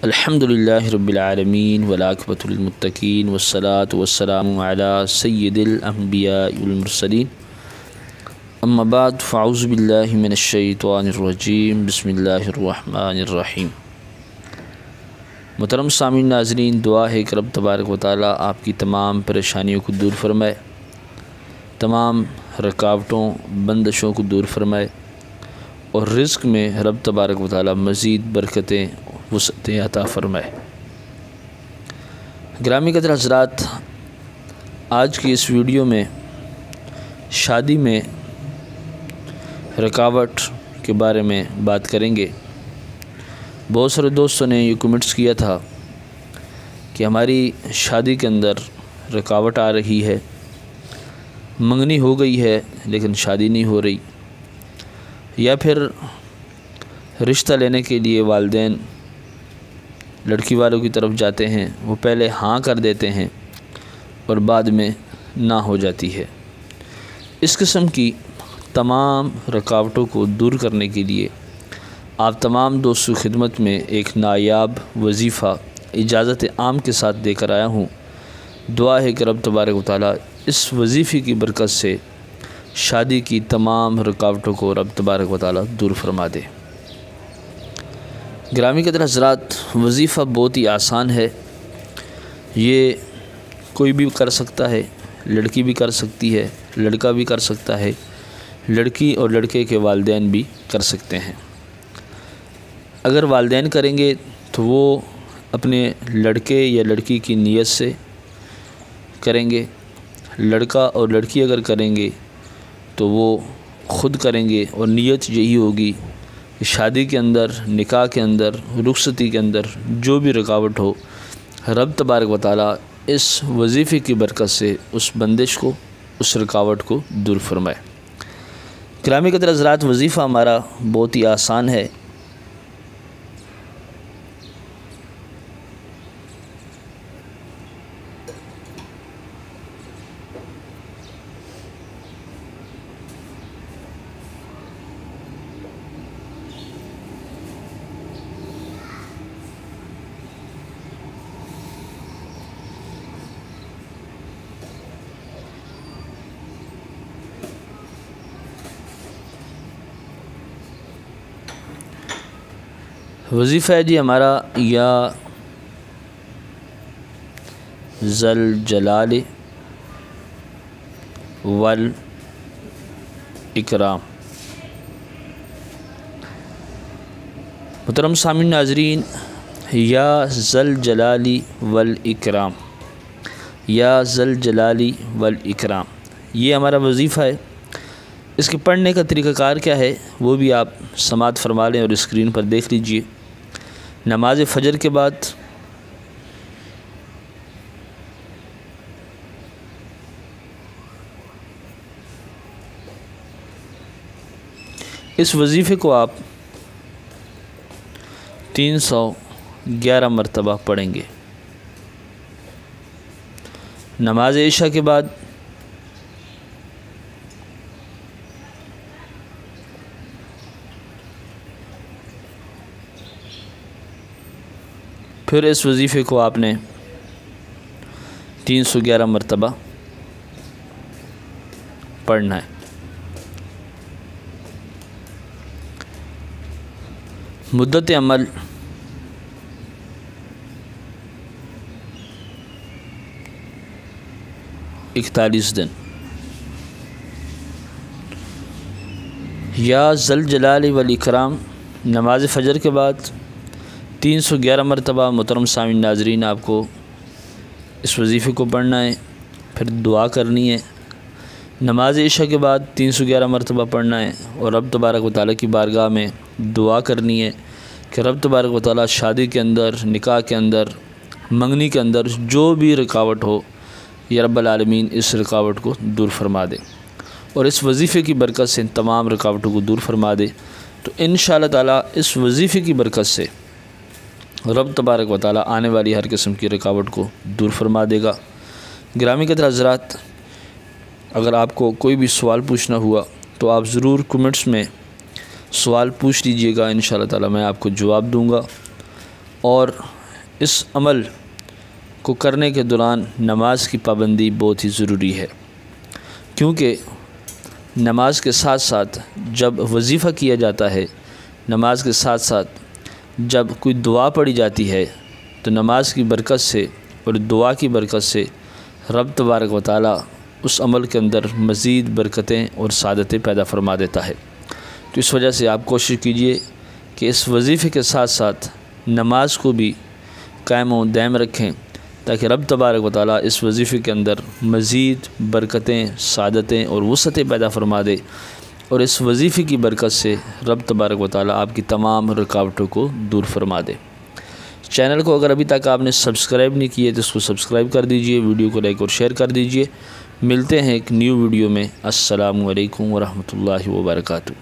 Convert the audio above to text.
الحمدللہ رب العالمین والعاقبۃ للمتقین والصلاۃ والسلام علی سید الانبیاء والمرسلین اما بعد فاعوذ باللہ من الشیطان الرجیم بسم اللہ الرحمن الرحیم۔ محترم سامعین ناظرین، دعا ہے کہ رب تبارک و تعالیٰ آپ کی تمام پریشانیوں کو دور فرمائے، تمام رکاوٹوں بندشوں کو دور فرمائے اور رزق میں رب تبارک و تعالیٰ مزید برکتیں وسعتیں عطا فرمائے۔ گرامی قدر حضرات، آج کی اس ویڈیو میں شادی میں رکاوٹ کے بارے میں بات کریں گے۔ بہت سارے دوستوں نے یہ کمنٹس کیا تھا کہ ہماری شادی کے اندر رکاوٹ آ رہی ہے، منگنی ہو گئی ہے لیکن شادی نہیں ہو رہی، یا پھر رشتہ لینے کے لیے والدین لڑکی والوں کی طرف جاتے ہیں، وہ پہلے ہاں کر دیتے ہیں اور بعد میں نہ ہو جاتی ہے۔ اس قسم کی تمام رکاوٹوں کو دور کرنے کے لیے آپ تمام دوستوں کی خدمت میں ایک نایاب وظیفہ اجازت عام کے ساتھ دے کر آیا ہوں۔ دعا ہے کہ رب تبارک و تعالیٰ اس وظیفے کی برکت سے شادی کی تمام رکاوٹوں کو رب تبارک و تعالیٰ دور فرما دے۔ گرامی قدر حضرات، وظیفہ بہت ہی آسان ہے، یہ کوئی بھی کر سکتا ہے، لڑکی بھی کر سکتی ہے، لڑکا بھی کر سکتا ہے، لڑکی اور لڑکے کے والدین بھی کر سکتے ہیں۔ اگر والدین کریں گے تو وہ اپنے لڑکے یا لڑکی کی نیت سے کریں گے، لڑکا اور لڑکی اگر کریں گے تو وہ خود کریں گے، اور نیت یہی ہوگی کہ شادی کے اندر، نکاح کے اندر، رخصتی کے اندر جو بھی رکاوٹ ہو، رب تبارک و تعالیٰ اس وظیفے کی برکت سے اس بندش کو، اس رکاوٹ کو دور فرمائے۔ گرامی قدر حضرات، وظیفہ ہمارا بہت ہی آسان ہے۔ وظیفہ ہے جی ہمارا، یا ذل جلال والاکرام۔ محترم سامعین ناظرین، یا ذل جلال والاکرام، یا ذل جلال والاکرام، یہ ہمارا وظیفہ ہے۔ اس کے پڑھنے کا طریقہ کار کیا ہے وہ بھی آپ سماعت فرما لیں اور اسکرین پر دیکھ لیجئے۔ نماز فجر کے بعد اس وظیفے کو آپ 311 مرتبہ پڑھیں گے۔ نماز عشاء کے بعد پھر اس وظیفے کو آپ نے 311 مرتبہ پڑھنا ہے۔ مدت عمل 41 دن۔ یا ذل جلال والاکرام نماز فجر کے بعد 311 مرتبہ محترم سامعین ناظرین آپ کو اس وظیفے کو پڑھنا ہے، پھر دعا کرنی ہے۔ نماز عشاء کے بعد 311 مرتبہ پڑھنا ہے اور رب تبارک و تعالیٰ کی بارگاہ میں دعا کرنی ہے کہ رب تبارک و تعالیٰ شادی کے اندر، نکاح کے اندر، منگنی کے اندر جو بھی رکاوٹ ہو، یا رب العالمین اس رکاوٹ کو دور فرما دے اور اس وظیفے کی برکت سے تمام رکاوٹوں کو دور فرما دے۔ تو انشاءاللہ تعالیٰ اس وظیفے کی برکت سے رب تبارک و تعالیٰ آنے والی ہر قسم کی رکاوٹ کو دور فرما دے گا۔ گرامی قدر حضرات، اگر آپ کو کوئی بھی سوال پوچھنا ہوا تو آپ ضرور کمنٹس میں سوال پوچھ لیجئے گا، انشاءاللہ تعالیٰ میں آپ کو جواب دوں گا۔ اور اس عمل کو کرنے کے دوران نماز کی پابندی بہت ہی ضروری ہے، کیونکہ نماز کے ساتھ ساتھ جب وظیفہ کیا جاتا ہے، نماز کے ساتھ ساتھ جب کوئی دعا پڑھی جاتی ہے تو نماز کی برکت سے اور دعا کی برکت سے رب تبارک و تعالیٰ اس عمل کے اندر مزید برکتیں اور سعادتیں پیدا فرما دیتا ہے۔ تو اس وجہ سے آپ کوشش کیجئے کہ اس وظیفے کے ساتھ ساتھ نماز کو بھی قائم و دائم رکھیں، تاکہ رب تبارک و تعالیٰ اس وظیفے کے اندر مزید برکتیں، سعادتیں اور وسعتیں پیدا فرما دے، اور اس وظیفے کی برکت سے رب تبارک و تعالیٰ آپ کی تمام رکاوٹوں کو دور فرما دے۔ چینل کو اگر ابھی تک آپ نے سبسکرائب نہیں کیے تو اس کو سبسکرائب کر دیجئے، ویڈیو کو لائک اور شیئر کر دیجئے۔ ملتے ہیں ایک نیو ویڈیو میں۔ السلام علیکم ورحمۃ اللہ وبرکاتہ۔